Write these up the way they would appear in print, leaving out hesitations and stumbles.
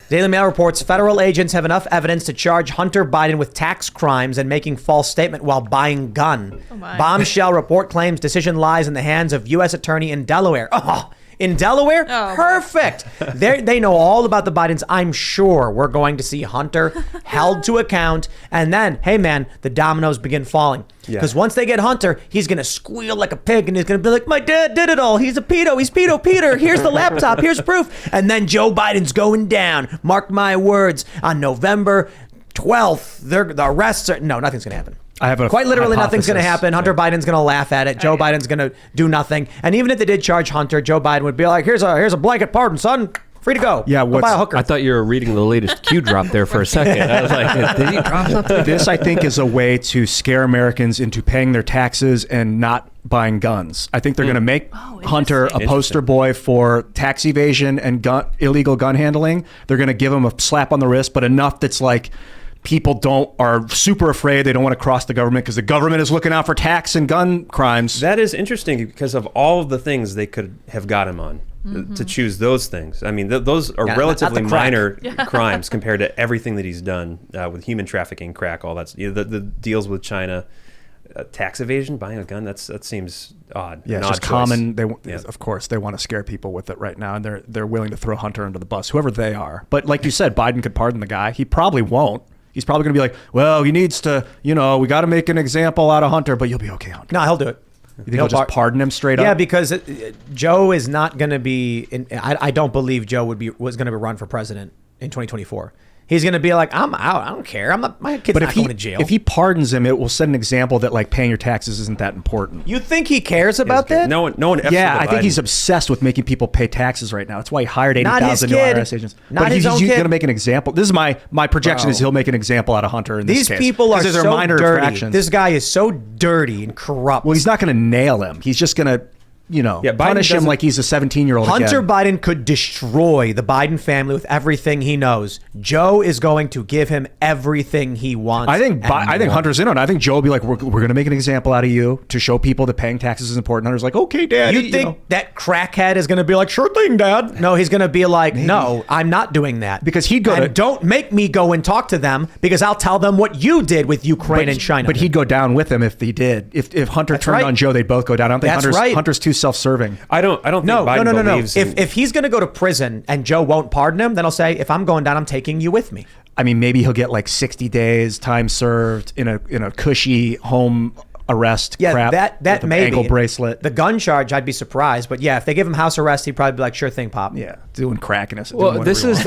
Daily Mail reports federal agents have enough evidence to charge Hunter Biden with tax crimes and making false statement while buying gun. Bombshell report claims decision lies in the hands of U.S. attorney in Delaware. Oh, in Delaware? Oh, perfect. They know all about the Bidens. I'm sure we're going to see Hunter held to account. And then, hey, man, the dominoes begin falling. Because once they get Hunter, he's going to squeal like a pig and he's going to be like, my dad did it all. He's a pedo. He's pedo Peter. Here's the laptop. Here's proof. And then Joe Biden's going down. Mark my words. On November 12th, the arrests are... No, nothing's going to happen. Quite literally nothing's going to happen. Hunter Biden's going to laugh at it. Joe Biden's going to do nothing. And even if they did charge Hunter, Joe Biden would be like, here's a blanket pardon, son. Free to go. Yeah, go buy a hooker. I thought you were reading the latest Q drop there for a second. I was like, did he drop something? This, I think, is a way to scare Americans into paying their taxes and not buying guns. I think they're going to make Hunter a poster boy for tax evasion and illegal gun handling. They're going to give him a slap on the wrist, but enough that's like... people are super afraid. They don't want to cross the government because the government is looking out for tax and gun crimes. That is interesting because of all of the things they could have got him on to choose those things. I mean, those are relatively minor crimes compared to everything that he's done with human trafficking, crack, all that. The deals with China, tax evasion, buying a gun. That seems odd. Yeah, it's just common. Of course, they want to scare people with it right now, and they're willing to throw Hunter under the bus, whoever they are. But like you said, Biden could pardon the guy. He probably won't. He's probably going to be like, well, he needs to, we got to make an example out of Hunter, but you'll be okay, Hunter. No, he'll do it. You think he'll just pardon him straight up? Yeah, because Joe is not going to be, I don't believe Joe was going to run for president in 2024. He's going to be like, I'm out. I don't care. My kid's not going to jail. If he pardons him, it will set an example that like paying your taxes isn't that important. You think he cares about that? No one. Yeah, I think he's obsessed with making people pay taxes right now. That's why he hired 80,000 new IRS agents. But he's going to make an example. This is my projection is he'll make an example out of Hunter in this case. These people are so minor dirty. Infractions. This guy is so dirty and corrupt. Well, he's not going to nail him. He's just going to punish him like he's a 17-year-old Hunter Biden could destroy the Biden family with everything he knows. Joe is going to give him everything he wants. I think Hunter's in on it. I think Joe will be like, we're going to make an example out of you to show people that paying taxes is important. Hunter's like, okay, Dad. You think that crackhead is going to be like, sure thing, Dad? No, he's going to be like, no, I'm not doing that. Because he'd go don't make me go and talk to them because I'll tell them what you did with Ukraine and China. But he'd go down with him if he did. If Hunter turned on Joe, they'd both go down. I don't think Hunter's too self-serving. I don't think Biden believes in... If he's going to go to prison and Joe won't pardon him, then I'll say, if I'm going down, I'm taking you with me. I mean, maybe he'll get like 60 days time served in a cushy home arrest crap. That may ankle bracelet. The gun charge, I'd be surprised. But yeah, if they give him house arrest, he'd probably be like, sure thing, Pop. Yeah, doing crack in us. Well, this is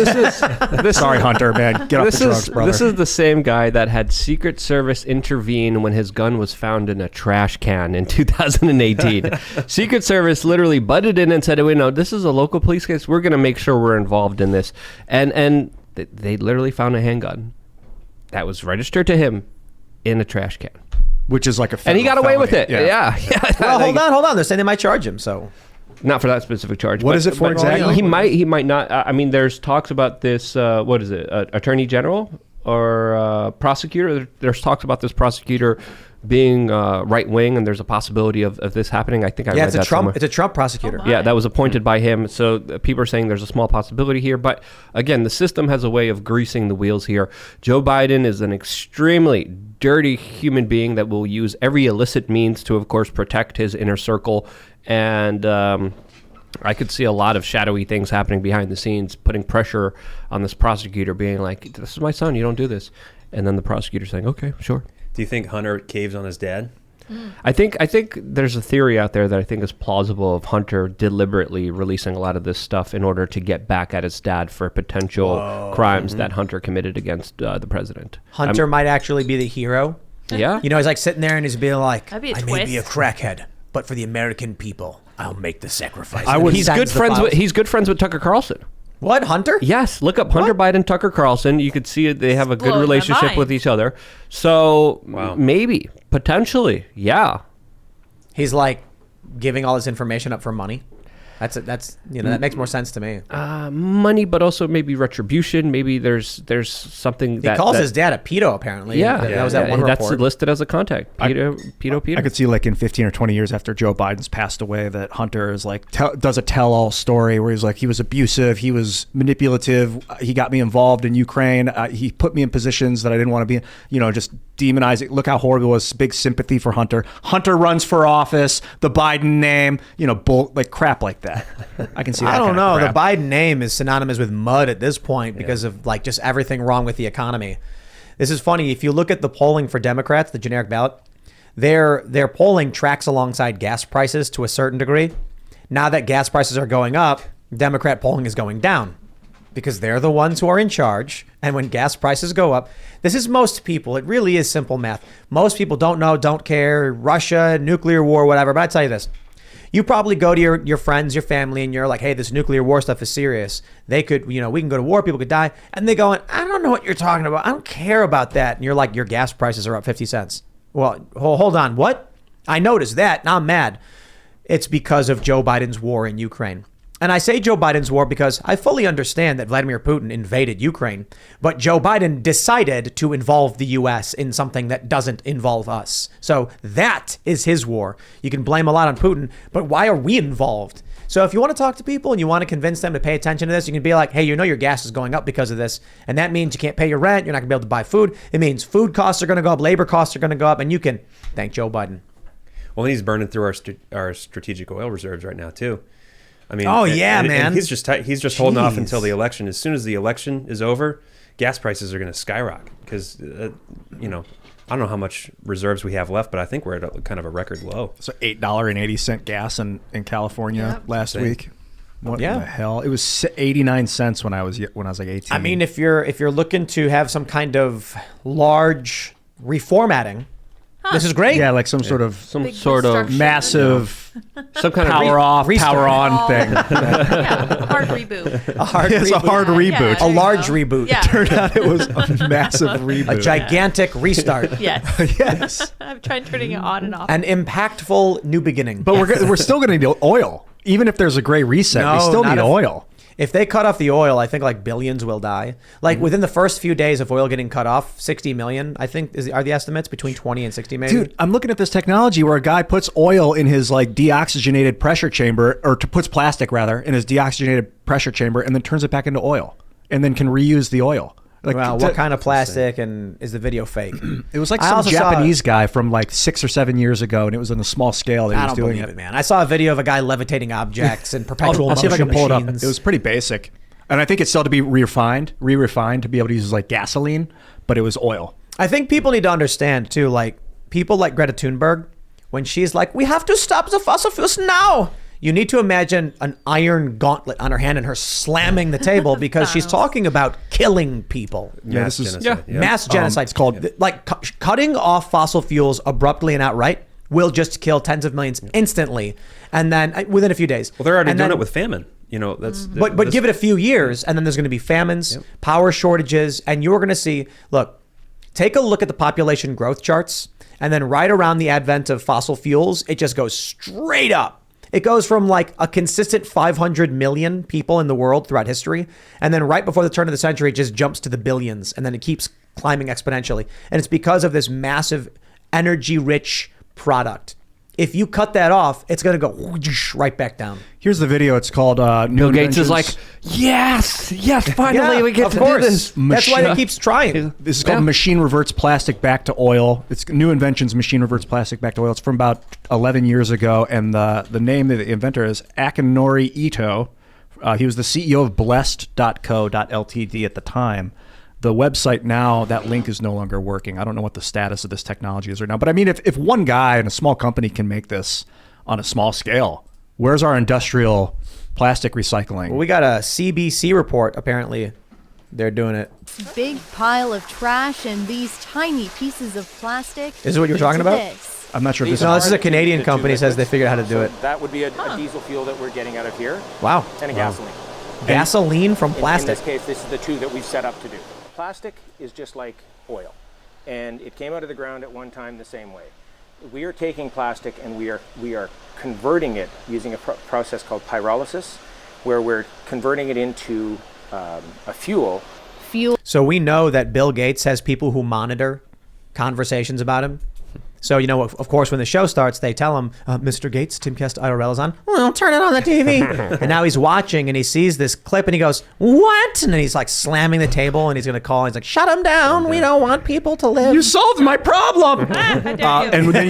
sorry, Hunter, man. Get off the drugs, brother. This is the same guy that had Secret Service intervene when his gun was found in a trash can in 2018. Secret Service literally butted in and said, this is a local police case. We're going to make sure we're involved in this. And they literally found a handgun that was registered to him in a trash can. Which is like a and he got away with it. Yeah. Well, hold on. They're saying they might charge him. So, not for that specific charge. What is it for exactly? He might not. I mean, there's talks about this. What is it? Attorney General or prosecutor? There's talks about this prosecutor being right wing, and there's a possibility of this happening. I think I read that somewhere. It's a Trump prosecutor. Yeah, that was appointed by him. So people are saying there's a small possibility here. But again, the system has a way of greasing the wheels here. Joe Biden is an extremely dirty human being that will use every illicit means to, of course, protect his inner circle. And I could see a lot of shadowy things happening behind the scenes, putting pressure on this prosecutor, being like, this is my son, you don't do this. And then the prosecutor saying, okay, sure. Do you think Hunter caves on his dad? I think there's a theory out there that I think is plausible of Hunter deliberately releasing a lot of this stuff in order to get back at his dad for potential crimes that Hunter committed against the president. Hunter might actually be the hero. Yeah. He's like sitting there and he's being like, That'd be a I twist. may be a crackhead, but for the American people, I'll make the sacrifice. He's good friends with Tucker Carlson. What, Hunter? Yes, look up Hunter Biden, Tucker Carlson. You could see it. They have a good relationship with each other. So maybe, potentially, yeah. He's like giving all his information up for money. That's that makes more sense to me. Money, but also maybe retribution. Maybe there's something He calls his dad a pedo, apparently. That was that one report. That's listed as a contact. Pedo. I could see like in 15 or 20 years after Joe Biden's passed away that Hunter is like does a tell-all story where he's like, he was abusive, he was manipulative, he got me involved in Ukraine, he put me in positions that I didn't want to be in, just demonizing. Look how horrible it was. Big sympathy for Hunter. Hunter runs for office, the Biden name, like crap like that. I can see that. I don't know. Crap. The Biden name is synonymous with mud at this point because of like just everything wrong with the economy. This is funny. If you look at the polling for Democrats, the generic ballot, their polling tracks alongside gas prices to a certain degree. Now that gas prices are going up, Democrat polling is going down because they're the ones who are in charge. And when gas prices go up, this is most people. It really is simple math. Most people don't know, don't care, Russia, nuclear war, whatever. But I tell you this. You probably go to your friends, your family, and you're like, hey, this nuclear war stuff is serious. They could, we can go to war, people could die. And they go, I don't know what you're talking about. I don't care about that. And you're like, your gas prices are up 50 cents. Well, hold on. What? I noticed that. Now I'm mad. It's because of Joe Biden's war in Ukraine. And I say Joe Biden's war because I fully understand that Vladimir Putin invaded Ukraine, but Joe Biden decided to involve the U.S. in something that doesn't involve us. So that is his war. You can blame a lot on Putin, but why are we involved? So if you want to talk to people and you want to convince them to pay attention to this, you can be like, hey, your gas is going up because of this. And that means you can't pay your rent. You're not going to be able to buy food. It means food costs are going to go up. Labor costs are going to go up. And you can thank Joe Biden. Well, he's burning through our strategic oil reserves right now, too. I mean, man. And he's just holding off until the election. As soon as the election is over, gas prices are going to skyrocket because, I don't know how much reserves we have left, but I think we're at kind of a record low. So $8.80 gas in California last week. What the hell? It was 89 cents when I was like 18. I mean, if you're looking to have some kind of large reformatting, this is great. Yeah, like some sort of massive, some kind of power off, power on thing. A hard reboot. A hard reboot. A hard reboot. A large reboot. Yeah. Turned out it was a massive reboot. A gigantic restart. Yes. Yes. I've tried turning it on and off. An impactful new beginning. But we're still going to need oil. Even if there's a great reset, we still need oil. If they cut off the oil, I think like billions will die. Like within the first few days of oil getting cut off, 60 million, I think are the estimates, between 20 and 60 maybe. Dude, I'm looking at this technology where a guy puts oil in his like deoxygenated pressure chamber, or puts plastic rather in his deoxygenated pressure chamber, and then turns it back into oil, and then can reuse the oil. Like, well, what kind of plastic, and is the video fake? It was like some Japanese guy from like 6 or 7 years ago, and it was on a small scale that he was doing it. Man. I saw a video of a guy levitating objects and perpetual I'll see if I can pull machines. it up. It was pretty basic. And I think it's still to be re-refined to be able to use like gasoline, but it was oil. I think people need to understand too, like people like Greta Thunberg, when she's like, we have to stop the fossil fuels now. You need to imagine an iron gauntlet on her hand and her slamming the table because she's talking about killing people. Mass genocide. Mass genocide. It's called cutting off fossil fuels abruptly and outright will just kill tens of millions instantly, and then within a few days. Well, they're already doing it with famine. But give it a few years, and then there's going to be famines, power shortages, and you're going to see. Look, take a look at the population growth charts, and then right around the advent of fossil fuels, it just goes straight up. It goes from like a consistent 500 million people in the world throughout history. And then right before the turn of the century, it just jumps to the billions. And then it keeps climbing exponentially. And it's because of this massive energy-rich product. If you cut that off, it's going to go right back down. Here's the video. It's called Bill Gates is like, yes, finally we get to do this. That's why he keeps trying. This is called Machine Reverts Plastic Back to Oil. It's New Inventions, Machine Reverts Plastic Back to Oil. It's from about 11 years ago, and the name of the inventor is Akinori Ito. He was the CEO of Blessed.co.ltd at the time. The website now, that link is no longer working. I don't know what the status of this technology is right now. But I mean, if one guy in a small company can make this on a small scale, where's our industrial plastic recycling? Well, we got a CBC report. Apparently, they're doing it. Big pile of trash and these tiny pieces of plastic. Is it what you're talking about? I'm not sure if this is... No, this is a Canadian company says they figured out how to do it. That would be a diesel fuel that we're getting out of here. Wow. And a gasoline. Gasoline from plastic. In this case, this is the two that we've set up to do. Plastic is just like oil, and it came out of the ground at one time the same way. We are taking plastic and we are converting it using a process called pyrolysis, where we're converting it into a fuel. So we know that Bill Gates has people who monitor conversations about him. So, of course, when the show starts, they tell him, Mr. Gates, Timcast IRL is on. Well, turn it on the TV. And now he's watching and he sees this clip and he goes, what? And then he's like slamming the table and he's going to call. And he's like, shut him down. We don't want people to live. You solved my problem. And then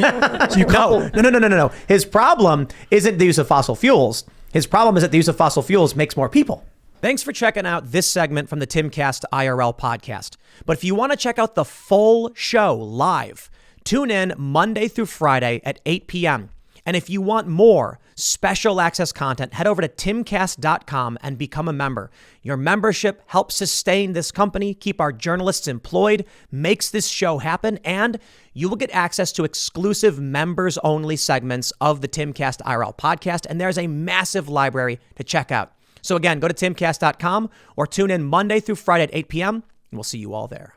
you couple. No. His problem isn't the use of fossil fuels. His problem is that the use of fossil fuels makes more people. Thanks for checking out this segment from the Timcast IRL podcast. But if you want to check out the full show live, tune in Monday through Friday at 8 p.m. And if you want more special access content, head over to timcast.com and become a member. Your membership helps sustain this company, keep our journalists employed, makes this show happen, and you will get access to exclusive members-only segments of the Timcast IRL podcast, and there's a massive library to check out. So again, go to timcast.com or tune in Monday through Friday at 8 p.m., and we'll see you all there.